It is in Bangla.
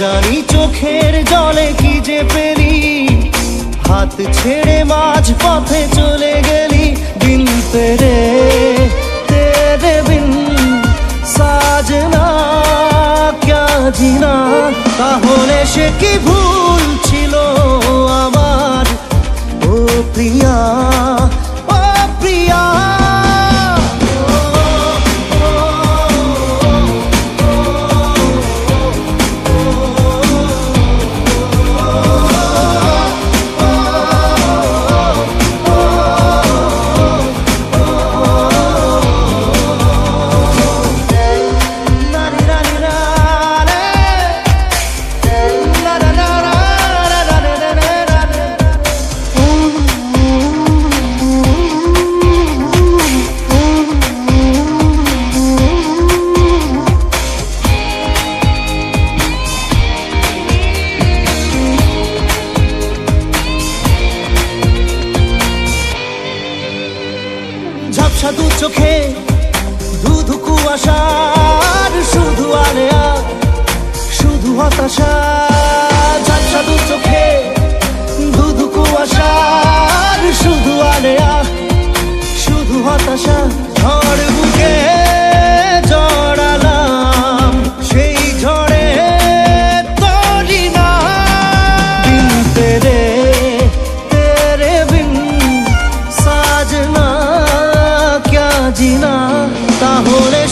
জানি চোখের জলে কি যে পেলি, হাত ছেড়ে মাঝ পথে চলে গেলি। দিল তেরে তেরে বিন সাজনা ক্যা জিনা। তাহলে সে কি ভুল ছিল আমার, ও প্রিয়া ও প্রিয়া। ঝাপসা দু চোখে ধুধু কুয়াশার শুধু আলেয়া শুধু হতাশা। ঝাপসা দু চোখে ধুধু কুয়াশার শুধু আলেয়া শুধু হতাশা। ঝড় বুকে জড়ালাম সেই ঝড়ে তরি না। দিল তেরে তেরে বিন সাজনা জিনা। তাহলে